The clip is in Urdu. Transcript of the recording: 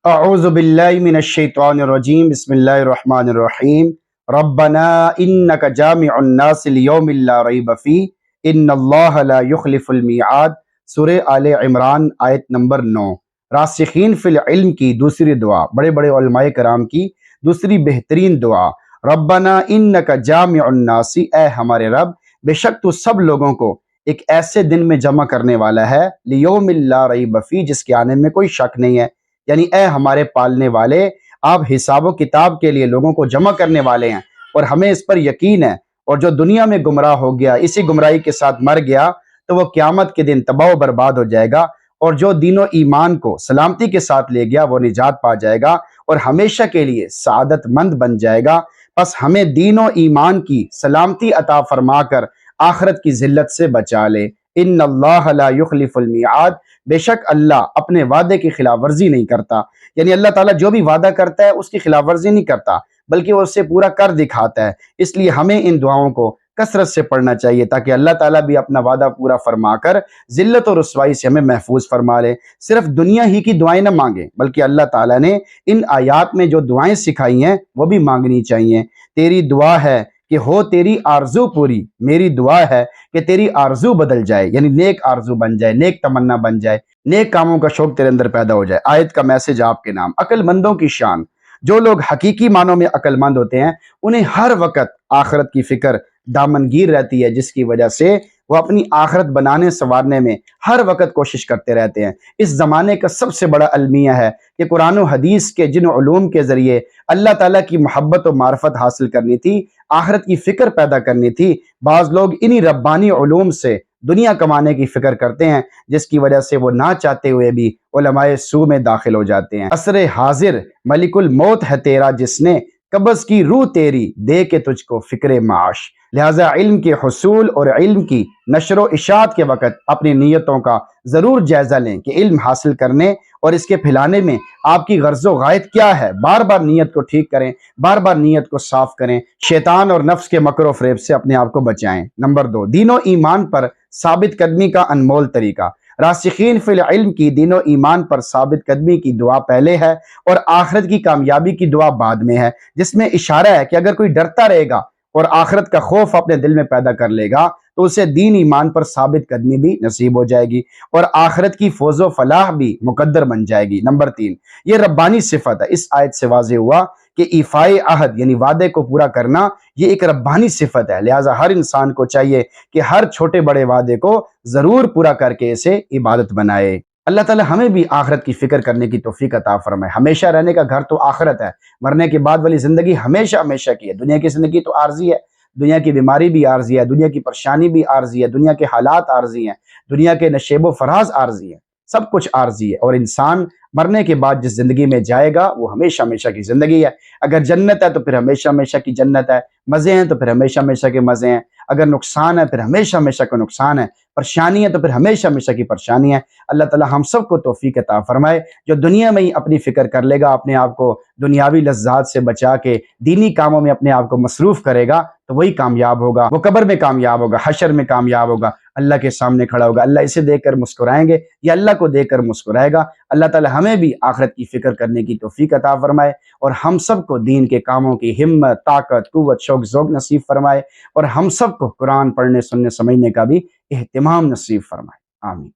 اعوذ باللہ من الشیطان الرجیم بسم اللہ الرحمن الرحیم ربنا انک جامع الناس لیوم لا ریب فیہ ان اللہ لا یخلف المیعاد۔ سورہ آل عمران آیت نمبر 9۔ راسخین فی العلم کی دوسری دعا، بڑے بڑے علماء کرام کی دوسری بہترین دعا، ربنا انک جامع الناس، اے ہمارے رب بے شک تو سب لوگوں کو ایک ایسے دن میں جمع کرنے والا ہے، لیوم لا ریب فیہ، جس کے آنے میں کوئی شک نہیں ہے۔ یعنی اے ہمارے پالنے والے، آپ حساب و کتاب کے لیے لوگوں کو جمع کرنے والے ہیں، اور ہمیں اس پر یقین ہے۔ اور جو دنیا میں گمراہ ہو گیا، اسی گمراہی کے ساتھ مر گیا، تو وہ قیامت کے دن تباہ و برباد ہو جائے گا، اور جو دین و ایمان کو سلامتی کے ساتھ لے گیا وہ نجات پا جائے گا اور ہمیشہ کے لیے سعادت مند بن جائے گا۔ پس ہمیں دین و ایمان کی سلامتی عطا فرما کر آخرت کی ذلت سے بچا لے۔ ان اللہ لا یخلف المیعاد، بے شک اللہ اپنے وعدے کی خلاف ورزی نہیں کرتا۔ یعنی اللہ تعالیٰ جو بھی وعدہ کرتا ہے اس کی خلاف ورزی نہیں کرتا، بلکہ وہ اسے پورا کر دکھاتا ہے۔ اس لیے ہمیں ان دعاؤں کو کثرت سے پڑھنا چاہیے تاکہ اللہ تعالیٰ بھی اپنا وعدہ پورا فرما کر ذلت اور رسوائی سے ہمیں محفوظ فرما لے۔ صرف دنیا ہی کی دعائیں نہ مانگیں، بلکہ اللہ تعالیٰ نے ان آیات میں جو دعائیں سکھائی ہیں وہ بھی مانگنی چاہیے۔ تیری دعا ہے کہ ہو تیری آرزو پوری، میری دعا ہے کہ تیری آرزو بدل جائے، یعنی نیک آرزو بن جائے، نیک تمنا بن جائے، نیک کاموں کا شوق تیرے اندر پیدا ہو جائے۔ آیت کا میسج آپ کے نام، عقل مندوں کی شان۔ جو لوگ حقیقی معنوں میں عقل مند ہوتے ہیں انہیں ہر وقت آخرت کی فکر دامنگیر رہتی ہے، جس کی وجہ سے وہ اپنی آخرت بنانے سنوارنے میں ہر وقت کوشش کرتے رہتے ہیں۔ اس زمانے کا سب سے بڑا المیہ ہے کہ قرآن و حدیث کے جن علوم کے ذریعے اللہ تعالیٰ کی محبت و معرفت حاصل کرنی تھی، آخرت کی فکر پیدا کرنی تھی، بعض لوگ انہی ربانی علوم سے دنیا کمانے کی فکر کرتے ہیں، جس کی وجہ سے وہ نہ چاہتے ہوئے بھی علماء سو میں داخل ہو جاتے ہیں۔ عصر حاضر ملک الموت ہے تیرا، جس نے قبض کی روح تیری، دے کے تجھ کو فکر معاش۔ لہٰذا علم کے حصول اور علم کی نشر و اشاعت کے وقت اپنی نیتوں کا ضرور جائزہ لیں کہ علم حاصل کرنے اور اس کے پھیلانے میں آپ کی غرض و غایت کیا ہے۔ بار بار نیت کو ٹھیک کریں، بار بار نیت کو صاف کریں، شیطان اور نفس کے مکر و فریب سے اپنے آپ کو بچائیں۔ نمبر 2، دین و ایمان پر ثابت قدمی کا انمول طریقہ۔ راسخین فی العلم کی دین و ایمان پر ثابت قدمی کی دعا پہلے ہے اور آخرت کی کامیابی کی دعا بعد میں ہے، جس میں اشارہ ہے کہ اگر کوئی ڈرتا رہے گا اور آخرت کا خوف اپنے دل میں پیدا کر لے گا تو اسے دین ایمان پر ثابت قدمی بھی نصیب ہو جائے گی اور آخرت کی فوز و فلاح بھی مقدر بن جائے گی۔ نمبر 3، یہ ربانی صفت ہے۔ اس آیت سے واضح ہوا کہ ایفائے عہد یعنی وعدے کو پورا کرنا یہ ایک ربانی صفت ہے، لہٰذا ہر انسان کو چاہیے کہ ہر چھوٹے بڑے وعدے کو ضرور پورا کر کے اسے عبادت بنائے۔ اللہ تعالیٰ ہمیں بھی آخرت کی فکر کرنے کی توفیق عطا فرمائے۔ ہمیشہ رہنے کا گھر تو آخرت ہے، مرنے کے بعد والی زندگی ہمیشہ ہمیشہ کی ہے۔ دنیا کی زندگی تو عارضی ہے، دنیا کی بیماری بھی عارضی ہے، دنیا کی پریشانی بھی عارضی ہے، دنیا کے حالات عارضی ہیں، دنیا کے نشیب و فراز عارضی ہیں، سب کچھ عارضی ہے۔ اور انسان مرنے کے بعد جس زندگی میں جائے گا وہ ہمیشہ ہمیشہ کی زندگی ہے۔ اگر جنت ہے تو پھر ہمیشہ ہمیشہ کی جنت ہے، مزے ہیں تو پھر ہمیشہ ہمیشہ کے مزے ہیں، اگر نقصان ہے پھر ہمیشہ ہمیشہ کا نقصان ہے، پریشانی ہے تو پھر ہمیشہ ہمیشہ کی پریشانی ہے۔ اللہ تعالی ہم سب کو توفیق عطا فرمائے۔ جو دنیا میں ہی اپنی فکر کر لے گا، اپنے آپ کو دنیاوی لذات سے بچا کے دینی کاموں میں اپنے آپ کو مصروف کرے گا تو وہی کامیاب ہوگا، وہ قبر میں کامیاب ہوگا، حشر میں کامیاب ہوگا، اللہ کے سامنے کھڑا ہوگا، اللہ اسے دیکھ کر مسکرائیں گے، یہ اللہ کو دیکھ کر مسکرائے گا۔ اللہ تعالی ہمیں بھی آخرت کی فکر کرنے کی توفیق عطا فرمائے اور ہم سب کو دین کے کاموں کی ہمت، طاقت، قوت، شوق ذوق نصیب فرمائے اور ہم سب کو قرآن پڑھنے، سننے، سمجھنے کا بھی اہتمام نصیب فرمائے۔ آمین۔